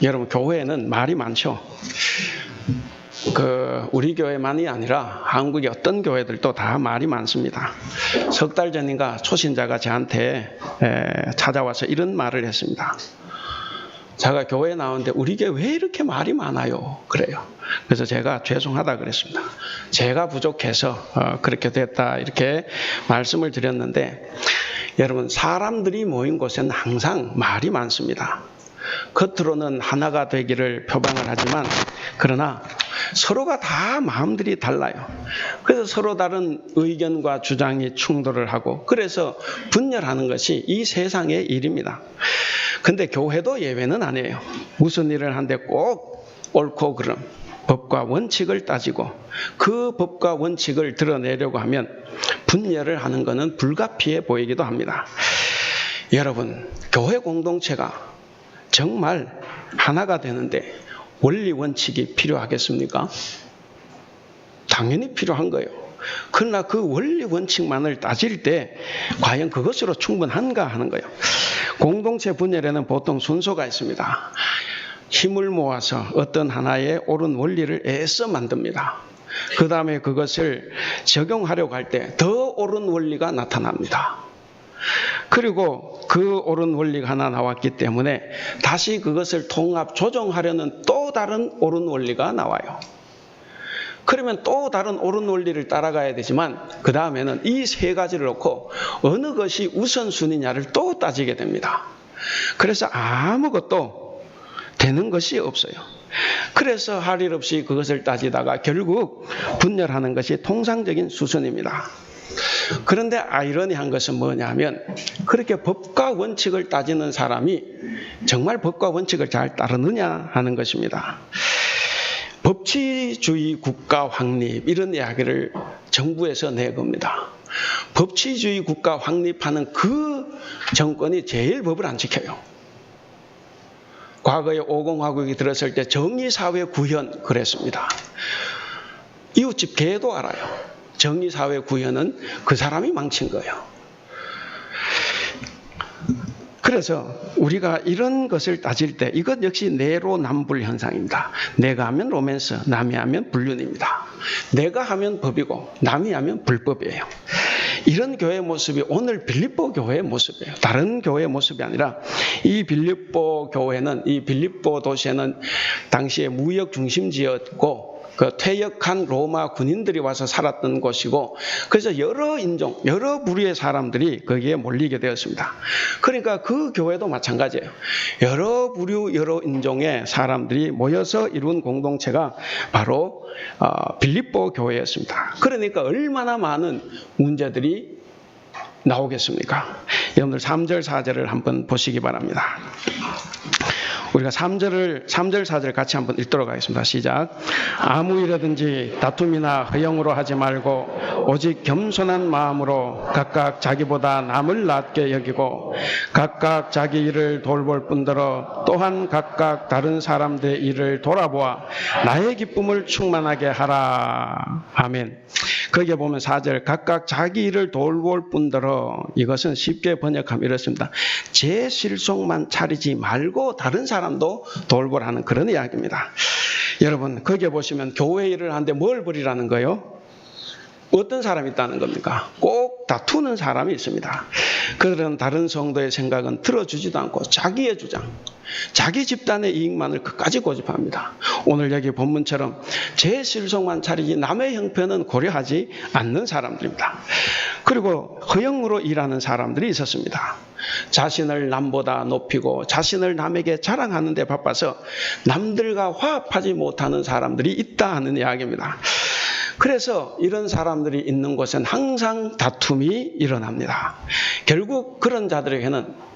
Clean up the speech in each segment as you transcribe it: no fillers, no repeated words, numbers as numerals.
여러분, 교회에는 말이 많죠. 우리 교회만이 아니라 한국의 어떤 교회들도 다 말이 많습니다. 석 달 전인가 초신자가 저한테 찾아와서 이런 말을 했습니다. 제가 교회에 나오는데 우리 교회 왜 이렇게 말이 많아요? 그래요. 그래서 제가 죄송하다 그랬습니다. 제가 부족해서 그렇게 됐다 이렇게 말씀을 드렸는데, 여러분, 사람들이 모인 곳에는 항상 말이 많습니다. 겉으로는 하나가 되기를 표방을 하지만 그러나 서로가 다 마음들이 달라요. 그래서 서로 다른 의견과 주장이 충돌을 하고, 그래서 분열하는 것이 이 세상의 일입니다. 근데 교회도 예외는 아니에요. 무슨 일을 하는데 꼭 옳고 그름, 법과 원칙을 따지고 그 법과 원칙을 드러내려고 하면 분열을 하는 것은 불가피해 보이기도 합니다. 여러분, 교회 공동체가 정말 하나가 되는데 원리 원칙이 필요하겠습니까? 당연히 필요한 거예요. 그러나 그 원리 원칙만을 따질 때 과연 그것으로 충분한가 하는 거예요. 공동체 분열에는 보통 순서가 있습니다. 힘을 모아서 어떤 하나의 옳은 원리를 애써 만듭니다. 그 다음에 그것을 적용하려고 할 때 더 옳은 원리가 나타납니다. 그리고 그 옳은 원리가 하나 나왔기 때문에 다시 그것을 통합 조정하려는 또 다른 옳은 원리가 나와요. 그러면 또 다른 옳은 원리를 따라가야 되지만 그 다음에는 이 세 가지를 놓고 어느 것이 우선순위냐를 또 따지게 됩니다. 그래서 아무것도 되는 것이 없어요. 그래서 할 일 없이 그것을 따지다가 결국 분열하는 것이 통상적인 수순입니다. 그런데 아이러니한 것은 뭐냐면, 그렇게 법과 원칙을 따지는 사람이 정말 법과 원칙을 잘 따르느냐 하는 것입니다. 법치주의 국가 확립, 이런 이야기를 정부에서 내겁니다. 법치주의 국가 확립하는 그 정권이 제일 법을 안 지켜요. 과거에 오공화국이 들었을 때 정의사회 구현 그랬습니다. 이웃집 개도 알아요. 정의사회 구현은 그 사람이 망친 거예요. 그래서 우리가 이런 것을 따질 때 이것 역시 내로남불 현상입니다. 내가 하면 로맨스, 남이 하면 불륜입니다. 내가 하면 법이고 남이 하면 불법이에요. 이런 교회의 모습이 오늘 빌립보 교회의 모습이에요. 다른 교회의 모습이 아니라 이 빌립보 교회는, 이 빌립보 도시에는 당시에 무역 중심지였고 그 퇴역한 로마 군인들이 와서 살았던 곳이고, 그래서 여러 인종, 여러 부류의 사람들이 거기에 몰리게 되었습니다. 그러니까 그 교회도 마찬가지예요. 여러 부류, 여러 인종의 사람들이 모여서 이룬 공동체가 바로 빌립보 교회였습니다. 그러니까 얼마나 많은 문제들이 나오겠습니까? 여러분들 3절, 4절을 한번 보시기 바랍니다. 우리가 3절, 4절 같이 한번 읽도록 하겠습니다. 시작. 아무 일이든지 다툼이나 허영으로 하지 말고 오직 겸손한 마음으로 각각 자기보다 남을 낮게 여기고 각각 자기 일을 돌볼 뿐더러 또한 각각 다른 사람들의 일을 돌아보아 나의 기쁨을 충만하게 하라. 아멘. 거기에 보면 4절, 각각 자기 일을 돌볼 뿐더러, 이것은 쉽게 번역하면 이렇습니다. 제 실속만 차리지 말고 다른 사람도 돌보라는 그런 이야기입니다. 여러분, 거기에 보시면 교회 일을 하는데 뭘 버리라는 거예요? 어떤 사람이 있다는 겁니까? 꼭 다투는 사람이 있습니다. 그들은 다른 성도의 생각은 들어주지도 않고 자기의 주장, 자기 집단의 이익만을 끝까지 고집합니다. 오늘 여기 본문처럼 제 실속만 차리지 남의 형편은 고려하지 않는 사람들입니다. 그리고 허영으로 일하는 사람들이 있었습니다. 자신을 남보다 높이고 자신을 남에게 자랑하는 데 바빠서 남들과 화합하지 못하는 사람들이 있다 하는 이야기입니다. 그래서 이런 사람들이 있는 곳엔 항상 다툼이 일어납니다. 결국 그런 자들에게는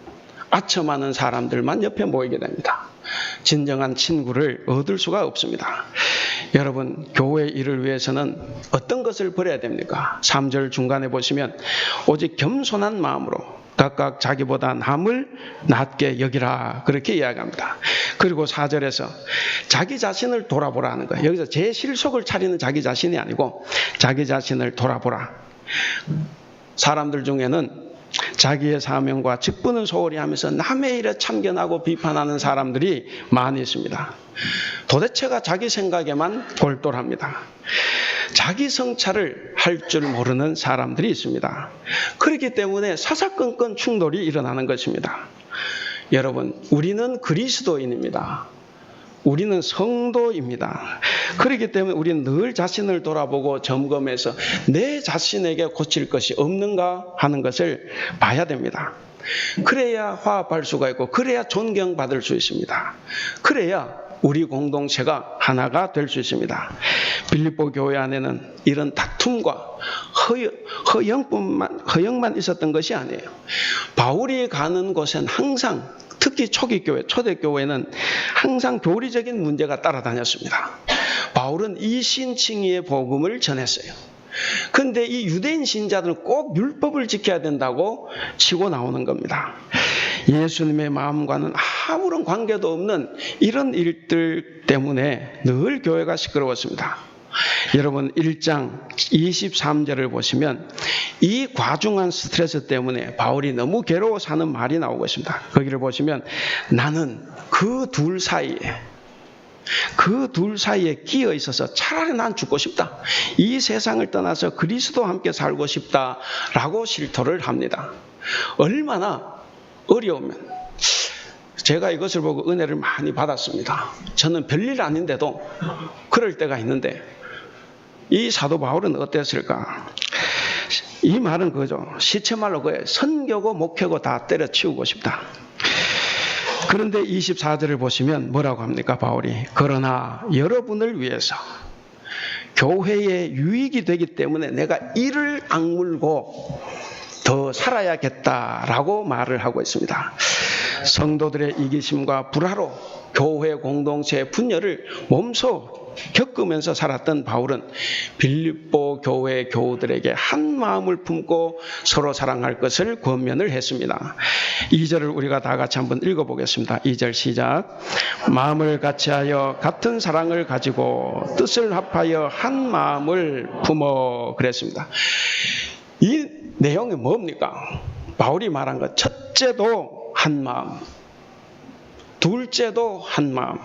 아첨하는 사람들만 옆에 모이게 됩니다. 진정한 친구를 얻을 수가 없습니다. 여러분, 교회 일을 위해서는 어떤 것을 버려야 됩니까? 3절 중간에 보시면 오직 겸손한 마음으로 각각 자기보다 남을 낮게 여기라, 그렇게 이야기합니다. 그리고 4절에서 자기 자신을 돌아보라는 거예요. 여기서 제 실속을 차리는 자기 자신이 아니고 자기 자신을 돌아보라. 사람들 중에는 자기의 사명과 직분을 소홀히 하면서 남의 일에 참견하고 비판하는 사람들이 많이 있습니다. 도대체가 자기 생각에만 골똘합니다. 자기 성찰을 할 줄 모르는 사람들이 있습니다. 그렇기 때문에 사사건건 충돌이 일어나는 것입니다. 여러분, 우리는 그리스도인입니다. 우리는 성도입니다. 그렇기 때문에 우리는 늘 자신을 돌아보고 점검해서 내 자신에게 고칠 것이 없는가 하는 것을 봐야 됩니다. 그래야 화합할 수가 있고, 그래야 존경받을 수 있습니다. 그래야 우리 공동체가 하나가 될 수 있습니다. 빌립보 교회 안에는 이런 다툼과 허영만 있었던 것이 아니에요. 바울이 가는 곳엔 항상, 특히 초기교회, 초대교회는 항상 교리적인 문제가 따라다녔습니다. 바울은 이신칭의의 복음을 전했어요. 그런데 이 유대인 신자들은 꼭 율법을 지켜야 된다고 치고 나오는 겁니다. 예수님의 마음과는 아무런 관계도 없는 이런 일들 때문에 늘 교회가 시끄러웠습니다. 여러분 1장 23절을 보시면 이 과중한 스트레스 때문에 바울이 너무 괴로워서 하는 말이 나오고 있습니다. 거기를 보시면 나는 그 둘 사이에 끼어 있어서 차라리 난 죽고 싶다. 이 세상을 떠나서 그리스도와 함께 살고 싶다라고 실토를 합니다. 얼마나 어려우면, 제가 이것을 보고 은혜를 많이 받았습니다. 저는 별일 아닌데도 그럴 때가 있는데 이 사도 바울은 어땠을까? 이 말은 그거죠. 시체말로 그거예요. 선교고 목회고 다 때려치우고 싶다. 그런데 24절을 보시면 뭐라고 합니까? 바울이 그러나 여러분을 위해서 교회에 유익이 되기 때문에 내가 이를 악물고 더 살아야겠다라고 말을 하고 있습니다. 성도들의 이기심과 불화로 교회 공동체의 분열을 몸소 겪으면서 살았던 바울은 빌립보 교회 교우들에게 한 마음을 품고 서로 사랑할 것을 권면을 했습니다. 2절을 우리가 다 같이 한번 읽어보겠습니다. 2절 시작. 마음을 같이하여 같은 사랑을 가지고 뜻을 합하여 한 마음을 품어 그랬습니다. 이 내용이 뭡니까? 바울이 말한 것, 첫째도 한 마음, 둘째도 한 마음,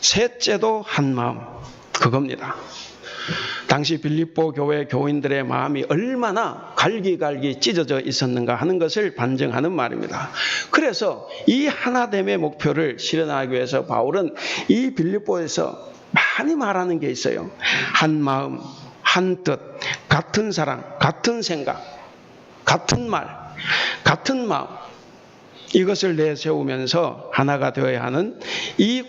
셋째도 한 마음, 그겁니다. 당시 빌립보 교회 교인들의 마음이 얼마나 갈기갈기 찢어져 있었는가 하는 것을 반증하는 말입니다. 그래서 이 하나됨의 목표를 실현하기 위해서 바울은 이 빌립보에서 많이 말하는 게 있어요. 한 마음, 한 뜻, 같은 사랑, 같은 생각, 같은 말, 같은 마음, 이것을 내세우면서 하나가 되어야 하는 이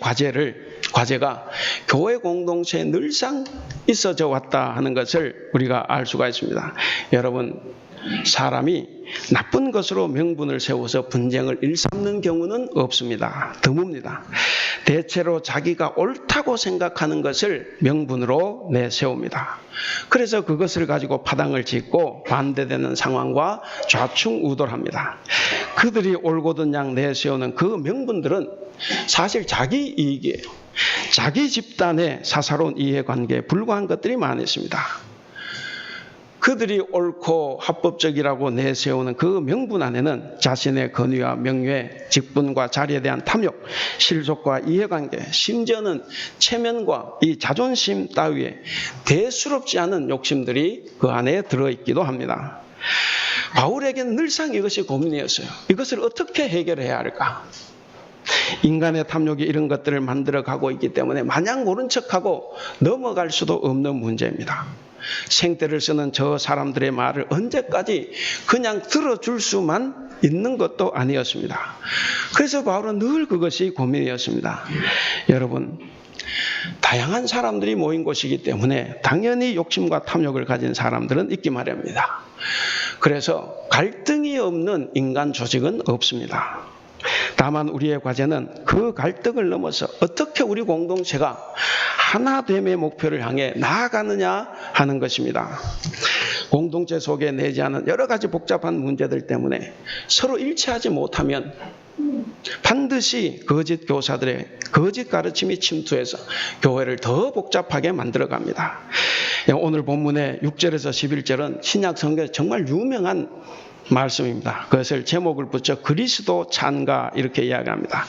과제가 교회 공동체에 늘상 있어져 왔다 하는 것을 우리가 알 수가 있습니다. 여러분, 사람이 나쁜 것으로 명분을 세워서 분쟁을 일삼는 경우는 없습니다. 드뭅니다. 대체로 자기가 옳다고 생각하는 것을 명분으로 내세웁니다. 그래서 그것을 가지고 파당을 짓고 반대되는 상황과 좌충우돌합니다. 그들이 올곧은 양 내세우는 그 명분들은 사실 자기 이익이에요. 자기 집단의 사사로운 이해관계에 불과한 것들이 많이 있습니다. 그들이 옳고 합법적이라고 내세우는 그 명분 안에는 자신의 권위와 명예, 직분과 자리에 대한 탐욕, 실속과 이해관계, 심지어는 체면과 이 자존심 따위에 대수롭지 않은 욕심들이 그 안에 들어있기도 합니다. 바울에게는 늘상 이것이 고민이었어요. 이것을 어떻게 해결해야 할까? 인간의 탐욕이 이런 것들을 만들어가고 있기 때문에 마냥 모른 척하고 넘어갈 수도 없는 문제입니다. 생떼를 쓰는 저 사람들의 말을 언제까지 그냥 들어줄 수만 있는 것도 아니었습니다. 그래서 바울은 늘 그것이 고민이었습니다. 여러분, 다양한 사람들이 모인 곳이기 때문에 당연히 욕심과 탐욕을 가진 사람들은 있기 마련입니다. 그래서 갈등이 없는 인간 조직은 없습니다. 다만 우리의 과제는 그 갈등을 넘어서 어떻게 우리 공동체가 하나됨의 목표를 향해 나아가느냐 하는 것입니다. 공동체 속에 내재하는 여러 가지 복잡한 문제들 때문에 서로 일치하지 못하면 반드시 거짓 교사들의 거짓 가르침이 침투해서 교회를 더 복잡하게 만들어갑니다. 오늘 본문의 6절에서 11절은 신약 성경에 정말 유명한 말씀입니다. 그것을 제목을 붙여 그리스도 찬가 이렇게 이야기합니다.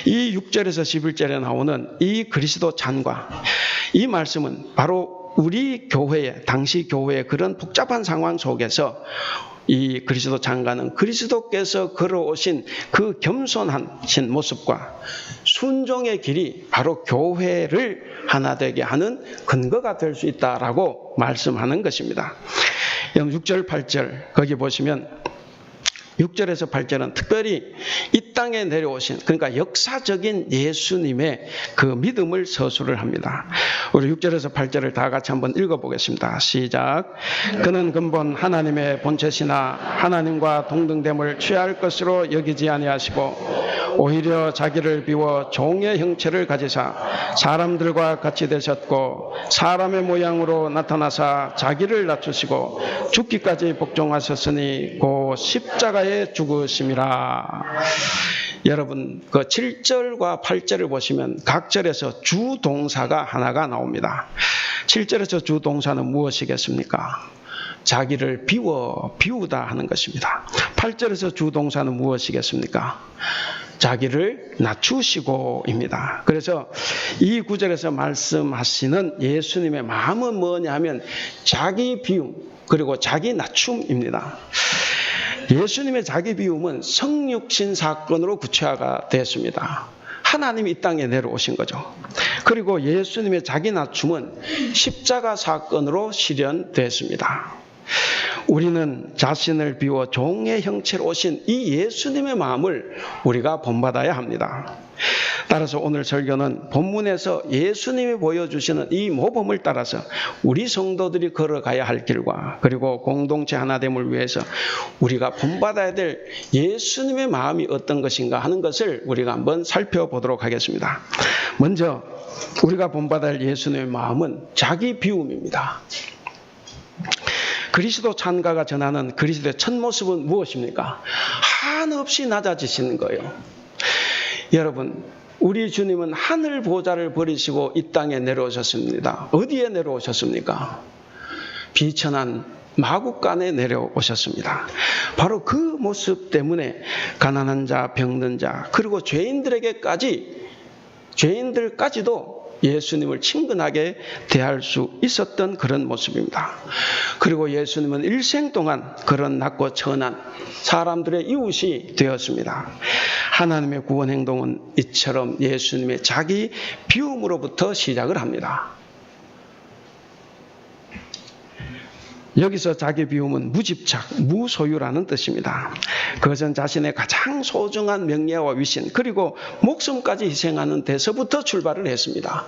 이 6절에서 11절에 나오는 이 그리스도 찬가, 이 말씀은 바로 우리 교회의, 당시 교회의 그런 복잡한 상황 속에서 이 그리스도 찬가는 그리스도께서 걸어오신 그 겸손하신 모습과 순종의 길이 바로 교회를 하나 되게 하는 근거가 될 수 있다라고 말씀하는 것입니다. 6절, 8절 거기 보시면 6절에서 8절은 특별히 이 땅에 내려오신, 그러니까 역사적인 예수님의 그 믿음을 서술을 합니다. 우리 6절에서 8절을 다 같이 한번 읽어보겠습니다. 시작. 그는 근본 하나님의 본체시나 하나님과 동등됨을 취할 것으로 여기지 아니하시고 오히려 자기를 비워 종의 형체를 가지사 사람들과 같이 되셨고 사람의 모양으로 나타나사 자기를 낮추시고 죽기까지 복종하셨으니 곧 십자가에 죽으심이라. 여러분 그 7절과 8절을 보시면 각 절에서 주동사가 하나가 나옵니다. 7절에서 주동사는 무엇이겠습니까? 자기를 비우다 하는 것입니다. 8절에서 주동사는 무엇이겠습니까? 자기를 낮추시고입니다. 그래서 이 구절에서 말씀하시는 예수님의 마음은 뭐냐 하면 자기 비움 그리고 자기 낮춤입니다. 예수님의 자기 비움은 성육신 사건으로 구체화가 됐습니다. 하나님이 이 땅에 내려오신 거죠. 그리고 예수님의 자기 낮춤은 십자가 사건으로 실현됐습니다. 우리는 자신을 비워 종의 형체로 오신 이 예수님의 마음을 우리가 본받아야 합니다. 따라서 오늘 설교는 본문에서 예수님이 보여주시는 이 모범을 따라서 우리 성도들이 걸어가야 할 길과 그리고 공동체 하나됨을 위해서 우리가 본받아야 될 예수님의 마음이 어떤 것인가 하는 것을 우리가 한번 살펴보도록 하겠습니다. 먼저 우리가 본받아야 할 예수님의 마음은 자기 비움입니다. 그리스도 찬가가 전하는 그리스도의 첫 모습은 무엇입니까? 한없이 낮아지시는 거예요. 여러분, 우리 주님은 하늘 보좌를 버리시고 이 땅에 내려오셨습니다. 어디에 내려오셨습니까? 비천한 마국간에 내려오셨습니다. 바로 그 모습 때문에 가난한 자, 병든 자, 그리고 죄인들까지도 예수님을 친근하게 대할 수 있었던 그런 모습입니다. 그리고 예수님은 일생 동안 그런 낮고 천한 사람들의 이웃이 되었습니다. 하나님의 구원 행동은 이처럼 예수님의 자기 비움으로부터 시작을 합니다. 여기서 자기 비움은 무집착, 무소유라는 뜻입니다. 그것은 자신의 가장 소중한 명예와 위신 그리고 목숨까지 희생하는 데서부터 출발을 했습니다.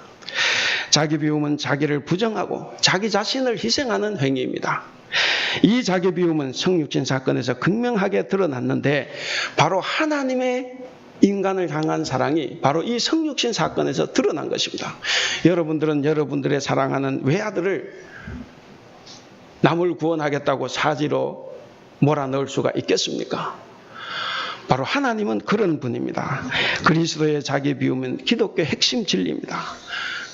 자기 비움은 자기를 부정하고 자기 자신을 희생하는 행위입니다. 이 자기 비움은 성육신 사건에서 극명하게 드러났는데 바로 하나님의 인간을 향한 사랑이 바로 이 성육신 사건에서 드러난 것입니다. 여러분들은 여러분들의 사랑하는 외아들을 남을 구원하겠다고 사지로 몰아넣을 수가 있겠습니까? 바로 하나님은 그런 분입니다. 그리스도의 자기 비움은 기독교의 핵심 진리입니다.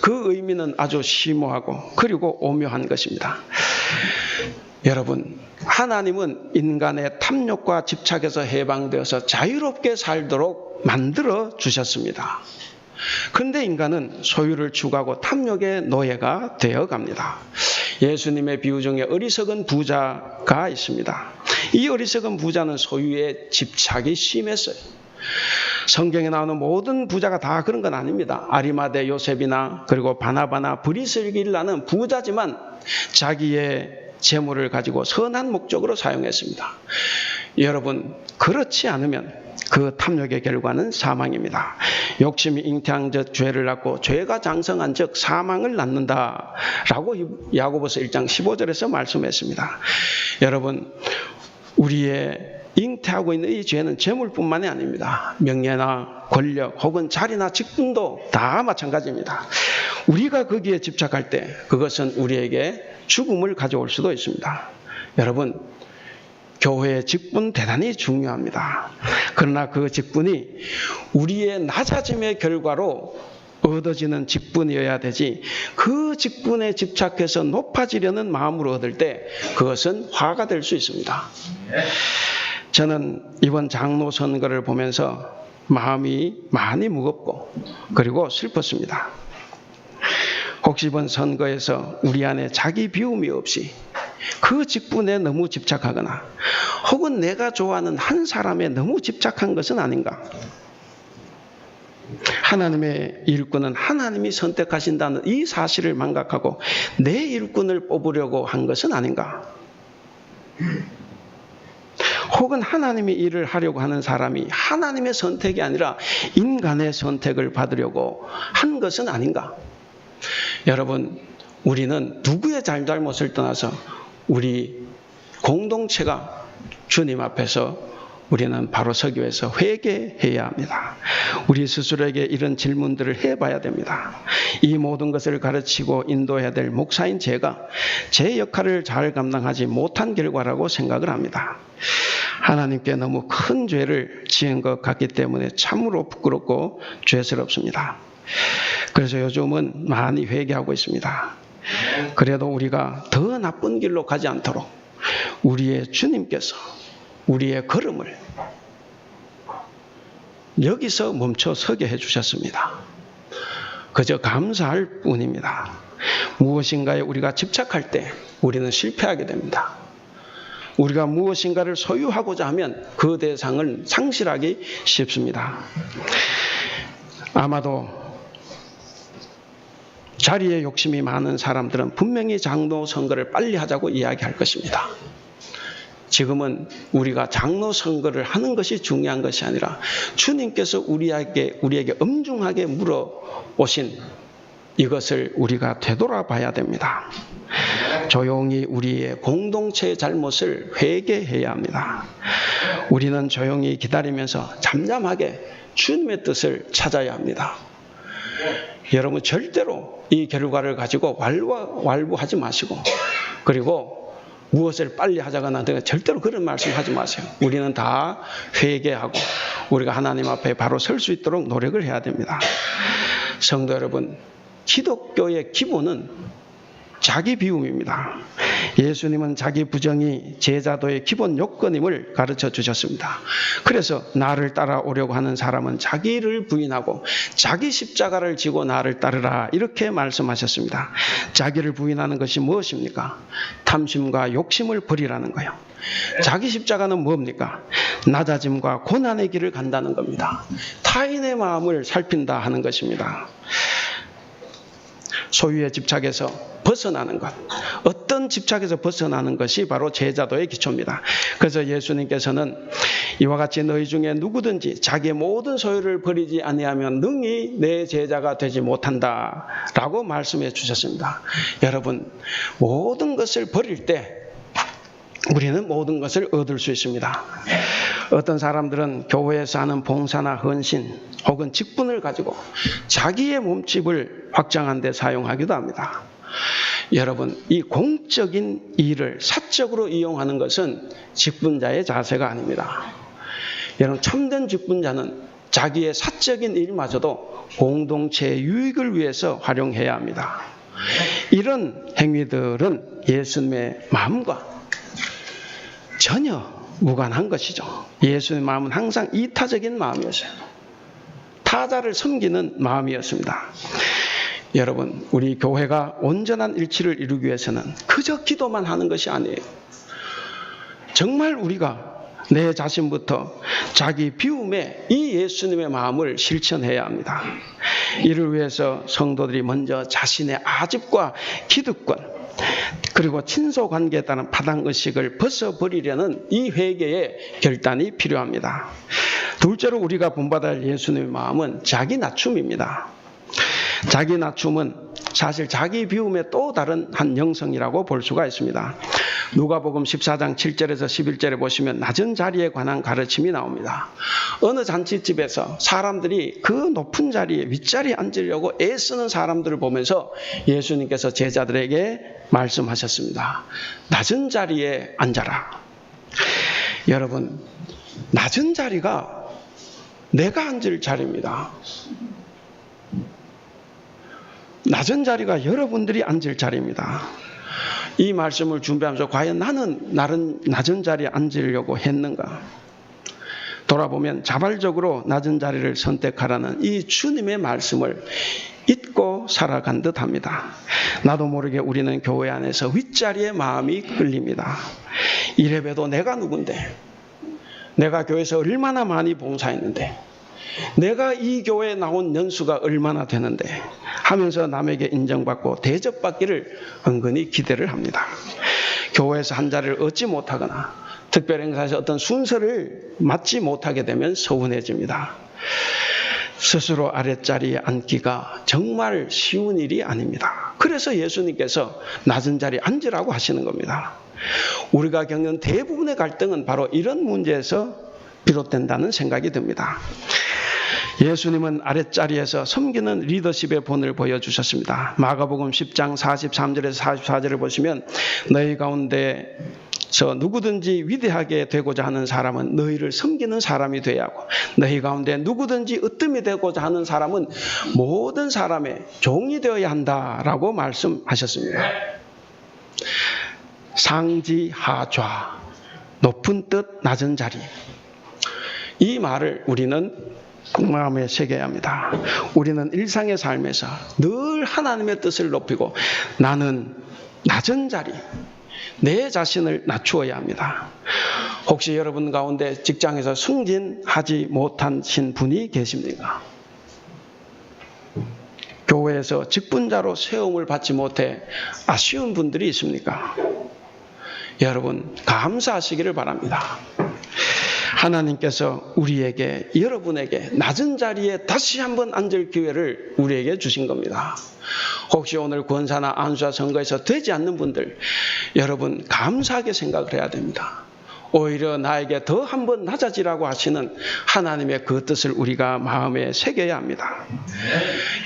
그 의미는 아주 심오하고 그리고 오묘한 것입니다. 여러분, 하나님은 인간의 탐욕과 집착에서 해방되어서 자유롭게 살도록 만들어 주셨습니다. 그런데 인간은 소유를 추구하고 탐욕의 노예가 되어갑니다. 예수님의 비유 중에 어리석은 부자가 있습니다. 이 어리석은 부자는 소유에 집착이 심했어요. 성경에 나오는 모든 부자가 다 그런 건 아닙니다. 아리마대 요셉이나 그리고 바나바나 브리스길라는 부자지만 자기의 재물을 가지고 선한 목적으로 사용했습니다. 여러분, 그렇지 않으면 그 탐욕의 결과는 사망입니다. 욕심이 잉태한 즉 죄를 낳고 죄가 장성한 즉 사망을 낳는다라고 야고보서 1장 15절에서 말씀했습니다. 여러분, 우리의 잉태하고 있는 이 죄는 재물뿐만이 아닙니다. 명예나 권력 혹은 자리나 직분도 다 마찬가지입니다. 우리가 거기에 집착할 때 그것은 우리에게 죽음을 가져올 수도 있습니다. 여러분, 교회의 직분 대단히 중요합니다. 그러나 그 직분이 우리의 낮아짐의 결과로 얻어지는 직분이어야 되지, 그 직분에 집착해서 높아지려는 마음으로 얻을 때 그것은 화가 될 수 있습니다. 저는 이번 장로 선거를 보면서 마음이 많이 무겁고 그리고 슬펐습니다. 혹시 이번 선거에서 우리 안에 자기 비움이 없이 그 직분에 너무 집착하거나 혹은 내가 좋아하는 한 사람에 너무 집착한 것은 아닌가? 하나님의 일꾼은 하나님이 선택하신다는 이 사실을 망각하고 내 일꾼을 뽑으려고 한 것은 아닌가? 혹은 하나님이 일을 하려고 하는 사람이 하나님의 선택이 아니라 인간의 선택을 받으려고 한 것은 아닌가? 여러분, 우리는 누구의 잘잘못을 떠나서 우리 공동체가 주님 앞에서 우리는 바로 서기 위해서 회개해야 합니다. 우리 스스로에게 이런 질문들을 해봐야 됩니다. 이 모든 것을 가르치고 인도해야 될 목사인 제가 제 역할을 잘 감당하지 못한 결과라고 생각을 합니다. 하나님께 너무 큰 죄를 지은 것 같기 때문에 참으로 부끄럽고 죄스럽습니다. 그래서 요즘은 많이 회개하고 있습니다. 그래도 우리가 더 나쁜 길로 가지 않도록 우리의 주님께서 우리의 걸음을 여기서 멈춰 서게 해주셨습니다. 그저 감사할 뿐입니다. 무엇인가에 우리가 집착할 때 우리는 실패하게 됩니다. 우리가 무엇인가를 소유하고자 하면 그 대상을 상실하기 쉽습니다. 아마도 자리에 욕심이 많은 사람들은 분명히 장로 선거를 빨리 하자고 이야기할 것입니다. 지금은 우리가 장로 선거를 하는 것이 중요한 것이 아니라 주님께서 우리에게 엄중하게 물어오신 이것을 우리가 되돌아봐야 됩니다. 조용히 우리의 공동체의 잘못을 회개해야 합니다. 우리는 조용히 기다리면서 잠잠하게 주님의 뜻을 찾아야 합니다. 여러분, 절대로 이 결과를 가지고 완부하지 마시고, 그리고 무엇을 빨리 하자거나 절대로 그런 말씀하지 마세요. 우리는 다 회개하고 우리가 하나님 앞에 바로 설 수 있도록 노력을 해야 됩니다. 성도 여러분, 기독교의 기본은 자기 비움입니다. 예수님은 자기 부정이 제자도의 기본 요건임을 가르쳐 주셨습니다. 그래서 나를 따라오려고 하는 사람은 자기를 부인하고 자기 십자가를 지고 나를 따르라, 이렇게 말씀하셨습니다. 자기를 부인하는 것이 무엇입니까? 탐심과 욕심을 버리라는 거예요. 자기 십자가는 뭡니까? 낮아짐과 고난의 길을 간다는 겁니다. 타인의 마음을 살핀다 하는 것입니다. 소유의 집착에서 벗어나는 것, 어떤 집착에서 벗어나는 것이 바로 제자도의 기초입니다. 그래서 예수님께서는 이와 같이 너희 중에 누구든지 자기의 모든 소유를 버리지 아니하면 능히 내 제자가 되지 못한다 라고 말씀해 주셨습니다. 여러분, 모든 것을 버릴 때 우리는 모든 것을 얻을 수 있습니다. 어떤 사람들은 교회에서 하는 봉사나 헌신 혹은 직분을 가지고 자기의 몸집을 확장하는 데 사용하기도 합니다. 여러분, 이 공적인 일을 사적으로 이용하는 것은 직분자의 자세가 아닙니다. 여러분, 참된 직분자는 자기의 사적인 일마저도 공동체의 유익을 위해서 활용해야 합니다. 이런 행위들은 예수님의 마음과 전혀 무관한 것이죠. 예수님의 마음은 항상 이타적인 마음이었어요. 타자를 섬기는 마음이었습니다. 여러분, 우리 교회가 온전한 일치를 이루기 위해서는 그저 기도만 하는 것이 아니에요. 정말 우리가 내 자신부터 자기 비움에 이 예수님의 마음을 실천해야 합니다. 이를 위해서 성도들이 먼저 자신의 아집과 기득권, 그리고 친소 관계에 따른 파당의식을 벗어버리려는 이 회개의 결단이 필요합니다. 둘째로 우리가 본받아야 할 예수님의 마음은 자기 낮춤입니다. 자기 낮춤은 사실 자기 비움의 또 다른 한 영성이라고 볼 수가 있습니다. 누가복음 14장 7절에서 11절에 보시면 낮은 자리에 관한 가르침이 나옵니다. 어느 잔치집에서 사람들이 그 높은 자리에 윗자리에 앉으려고 애쓰는 사람들을 보면서 예수님께서 제자들에게 말씀하셨습니다. 낮은 자리에 앉아라. 여러분, 낮은 자리가 내가 앉을 자리입니다. 낮은 자리가 여러분들이 앉을 자리입니다. 이 말씀을 준비하면서 과연 나는 낮은 자리에 앉으려고 했는가? 돌아보면 자발적으로 낮은 자리를 선택하라는 이 주님의 말씀을 잊고 살아간 듯 합니다. 나도 모르게 우리는 교회 안에서 윗자리에 마음이 끌립니다. 이래봬도 내가 누군데, 내가 교회에서 얼마나 많이 봉사했는데, 내가 이 교회에 나온 연수가 얼마나 되는데 하면서 남에게 인정받고 대접받기를 은근히 기대를 합니다. 교회에서 한 자리를 얻지 못하거나 특별행사에서 어떤 순서를 맡지 못하게 되면 서운해집니다. 스스로 아랫자리에 앉기가 정말 쉬운 일이 아닙니다. 그래서 예수님께서 낮은 자리에 앉으라고 하시는 겁니다. 우리가 겪는 대부분의 갈등은 바로 이런 문제에서 비롯된다는 생각이 듭니다. 예수님은 아랫자리에서 섬기는 리더십의 본을 보여주셨습니다. 마가복음 10장 43절에서 44절을 보시면 너희 가운데서 누구든지 위대하게 되고자 하는 사람은 너희를 섬기는 사람이 되어야 하고 너희 가운데 누구든지 으뜸이 되고자 하는 사람은 모든 사람의 종이 되어야 한다라고 말씀하셨습니다. 상지하좌, 높은 뜻 낮은 자리. 이 말을 우리는 마음에 새겨야 합니다. 우리는 일상의 삶에서 늘 하나님의 뜻을 높이고 나는 낮은 자리, 내 자신을 낮추어야 합니다. 혹시 여러분 가운데 직장에서 승진하지 못하신 분이 계십니까? 교회에서 직분자로 세움을 받지 못해 아쉬운 분들이 있습니까? 여러분, 감사하시기를 바랍니다. 하나님께서 우리에게, 여러분에게 낮은 자리에 다시 한번 앉을 기회를 우리에게 주신 겁니다. 혹시 오늘 권사나 안수와 선거에서 되지 않는 분들, 여러분 감사하게 생각을 해야 됩니다. 오히려 나에게 더 한번 낮아지라고 하시는 하나님의 그 뜻을 우리가 마음에 새겨야 합니다.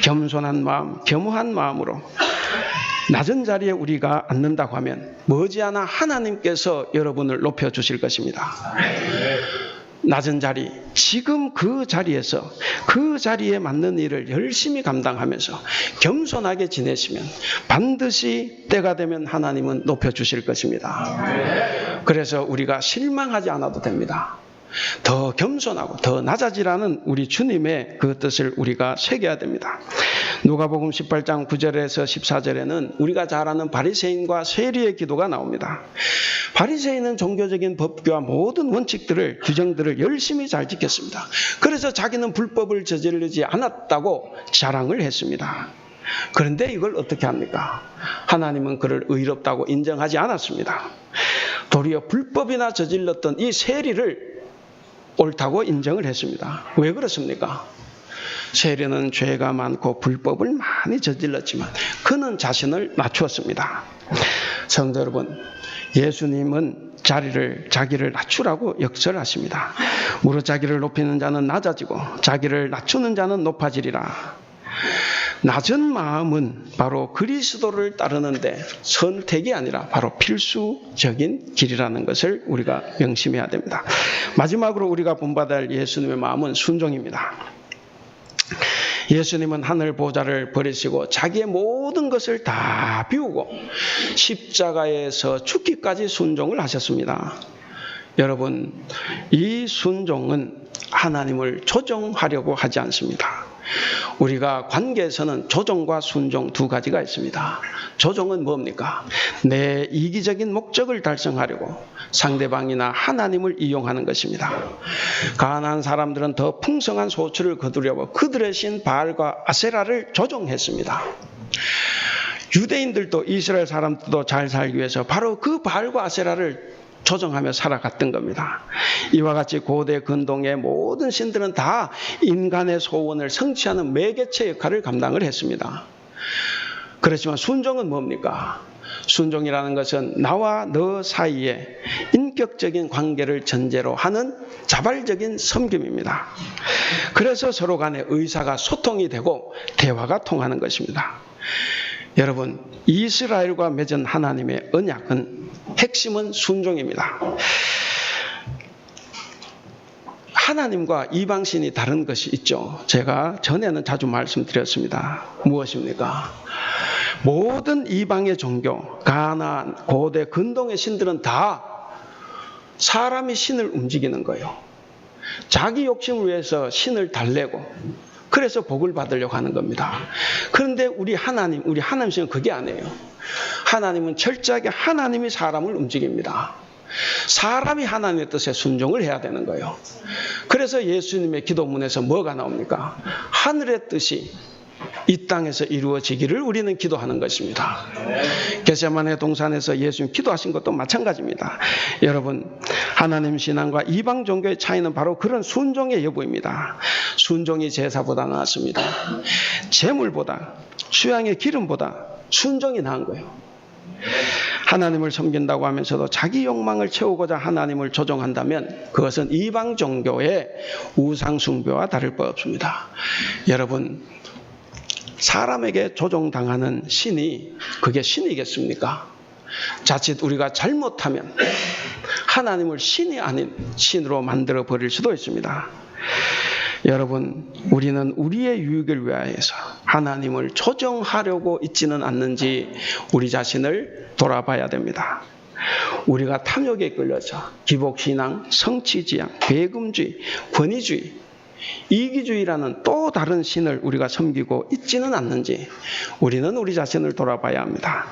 겸손한 마음, 겸허한 마음으로 낮은 자리에 우리가 앉는다고 하면 머지않아 하나님께서 여러분을 높여주실 것입니다. 낮은 자리, 지금 그 자리에서 그 자리에 맞는 일을 열심히 감당하면서 겸손하게 지내시면 반드시 때가 되면 하나님은 높여주실 것입니다. 그래서 우리가 실망하지 않아도 됩니다. 더 겸손하고 더 낮아지라는 우리 주님의 그 뜻을 우리가 새겨야 됩니다. 누가복음 18장 9절에서 14절에는 우리가 잘 아는 바리새인과 세리의 기도가 나옵니다. 바리새인은 종교적인 법규와 모든 원칙들을, 규정들을 열심히 잘 지켰습니다. 그래서 자기는 불법을 저지르지 않았다고 자랑을 했습니다. 그런데 이걸 어떻게 합니까? 하나님은 그를 의롭다고 인정하지 않았습니다. 도리어 불법이나 저질렀던 이 세리를 옳다고 인정을 했습니다. 왜 그렇습니까? 세리는 죄가 많고 불법을 많이 저질렀지만 그는 자신을 낮추었습니다. 성도 여러분, 예수님은 자기를 낮추라고 역설하십니다. 무릇 자기를 높이는 자는 낮아지고 자기를 낮추는 자는 높아지리라. 낮은 마음은 바로 그리스도를 따르는데 선택이 아니라 바로 필수적인 길이라는 것을 우리가 명심해야 됩니다. 마지막으로 우리가 본받아야 할 예수님의 마음은 순종입니다. 예수님은 하늘 보좌를 버리시고 자기의 모든 것을 다 비우고 십자가에서 죽기까지 순종을 하셨습니다. 여러분, 이 순종은 하나님을 조종하려고 하지 않습니다. 우리가 관계에서는 조종과 순종 두 가지가 있습니다. 조종은 뭡니까? 내 이기적인 목적을 달성하려고 상대방이나 하나님을 이용하는 것입니다. 가난한 사람들은 더 풍성한 소출을 거두려고 그들의 신 바알과 아세라를 조종했습니다. 유대인들도 이스라엘 사람들도 잘 살기 위해서 바로 그 바알과 아세라를 조정하며 살아갔던 겁니다. 이와 같이 고대 근동의 모든 신들은 다 인간의 소원을 성취하는 매개체 역할을 감당을 했습니다. 그렇지만 순종은 뭡니까? 순종이라는 것은 나와 너 사이에 인격적인 관계를 전제로 하는 자발적인 섬김입니다. 그래서 서로 간의 의사가 소통이 되고 대화가 통하는 것입니다. 여러분, 이스라엘과 맺은 하나님의 언약은 핵심은 순종입니다. 하나님과 이방신이 다른 것이 있죠. 제가 전에는 자주 말씀드렸습니다. 무엇입니까? 모든 이방의 종교, 가나안, 고대, 근동의 신들은 다 사람이 신을 움직이는 거예요. 자기 욕심을 위해서 신을 달래고 그래서 복을 받으려고 하는 겁니다. 그런데 우리 하나님 신은 그게 아니에요. 하나님은 철저하게 하나님이 사람을 움직입니다. 사람이 하나님의 뜻에 순종을 해야 되는 거예요. 그래서 예수님의 기도문에서 뭐가 나옵니까? 하늘의 뜻이 이 땅에서 이루어지기를 우리는 기도하는 것입니다. 겟세마네 동산에서 예수님 기도하신 것도 마찬가지입니다. 여러분, 하나님 신앙과 이방 종교의 차이는 바로 그런 순종의 여부입니다. 순종이 제사보다 낫습니다. 제물보다, 수양의 기름보다 순종이 나은 거예요. 하나님을 섬긴다고 하면서도 자기 욕망을 채우고자 하나님을 조종한다면 그것은 이방 종교의 우상 숭배와 다를 바 없습니다. 여러분, 사람에게 조종당하는 신이 그게 신이겠습니까? 자칫 우리가 잘못하면 하나님을 신이 아닌 신으로 만들어 버릴 수도 있습니다. 여러분, 우리는 우리의 유익을 위하여서 하나님을 조정하려고 있지는 않는지 우리 자신을 돌아봐야 됩니다. 우리가 탐욕에 끌려서 기복신앙, 성취지향, 배금주의, 권위주의, 이기주의라는 또 다른 신을 우리가 섬기고 있지는 않는지 우리는 우리 자신을 돌아봐야 합니다.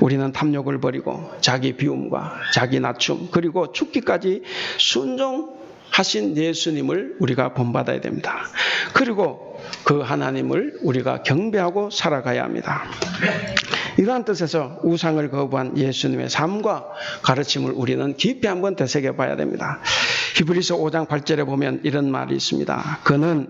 우리는 탐욕을 버리고 자기 비움과 자기 낮춤 그리고 죽기까지 순종하신 예수님을 우리가 본받아야 됩니다. 그리고 그 하나님을 우리가 경배하고 살아가야 합니다. 이러한 뜻에서 우상을 거부한 예수님의 삶과 가르침을 우리는 깊이 한번 되새겨 봐야 됩니다. 히브리서 5장 8절에 보면 이런 말이 있습니다. 그는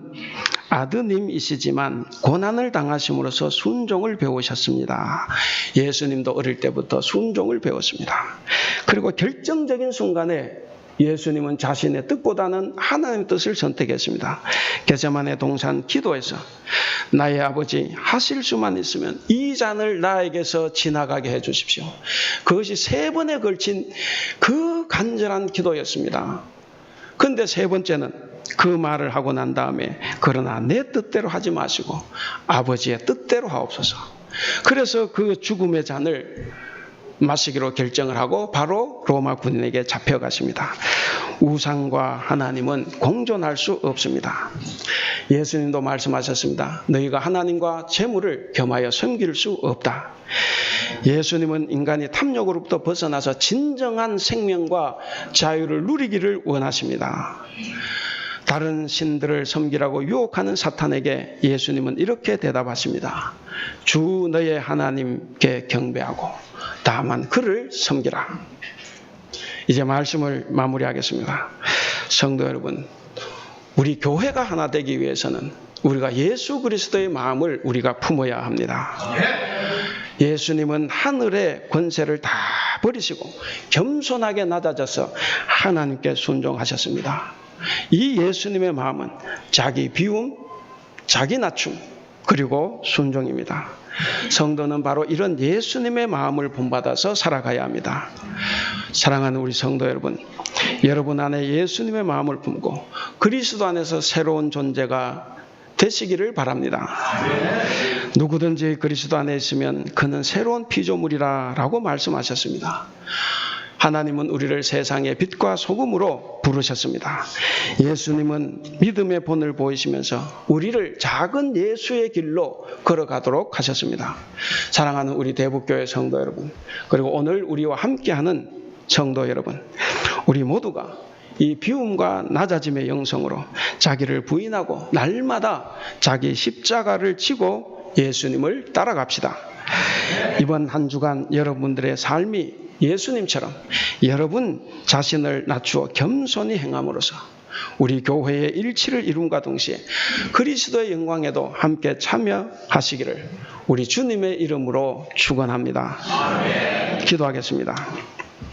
아드님이시지만 고난을 당하심으로써 순종을 배우셨습니다. 예수님도 어릴 때부터 순종을 배웠습니다. 그리고 결정적인 순간에 예수님은 자신의 뜻보다는 하나님의 뜻을 선택했습니다. 겟세마네 동산 기도에서 나의 아버지 하실 수만 있으면 이 잔을 나에게서 지나가게 해 주십시오. 그것이 3번에 걸친 그 간절한 기도였습니다. 그런데 3번째는 그 말을 하고 난 다음에 그러나 내 뜻대로 하지 마시고 아버지의 뜻대로 하옵소서. 그래서 그 죽음의 잔을 마시기로 결정을 하고 바로 로마 군인에게 잡혀가십니다. 우상과 하나님은 공존할 수 없습니다. 예수님도 말씀하셨습니다. 너희가 하나님과 재물을 겸하여 섬길 수 없다. 예수님은 인간이 탐욕으로부터 벗어나서 진정한 생명과 자유를 누리기를 원하십니다. 다른 신들을 섬기라고 유혹하는 사탄에게 예수님은 이렇게 대답하십니다. 주 너의 하나님께 경배하고 다만 그를 섬기라. 이제 말씀을 마무리하겠습니다. 성도 여러분, 우리 교회가 하나 되기 위해서는 우리가 예수 그리스도의 마음을 우리가 품어야 합니다. 예수님은 하늘의 권세를 다 버리시고 겸손하게 낮아져서 하나님께 순종하셨습니다. 이 예수님의 마음은 자기 비움, 자기 낮춤, 그리고 순종입니다. 성도는 바로 이런 예수님의 마음을 본받아서 살아가야 합니다. 사랑하는 우리 성도 여러분, 여러분 안에 예수님의 마음을 품고 그리스도 안에서 새로운 존재가 되시기를 바랍니다. 누구든지 그리스도 안에 있으면 그는 새로운 피조물이라 라고 말씀하셨습니다. 하나님은 우리를 세상의 빛과 소금으로 부르셨습니다. 예수님은 믿음의 본을 보이시면서 우리를 작은 예수의 길로 걸어가도록 하셨습니다. 사랑하는 우리 대북교회 성도 여러분, 그리고 오늘 우리와 함께하는 성도 여러분, 우리 모두가 이 비움과 낮아짐의 영성으로 자기를 부인하고 날마다 자기 십자가를 지고 예수님을 따라갑시다. 이번 한 주간 여러분들의 삶이 예수님처럼 여러분 자신을 낮추어 겸손히 행함으로써 우리 교회의 일치를 이룸과 동시에 그리스도의 영광에도 함께 참여하시기를 우리 주님의 이름으로 축원합니다. 기도하겠습니다.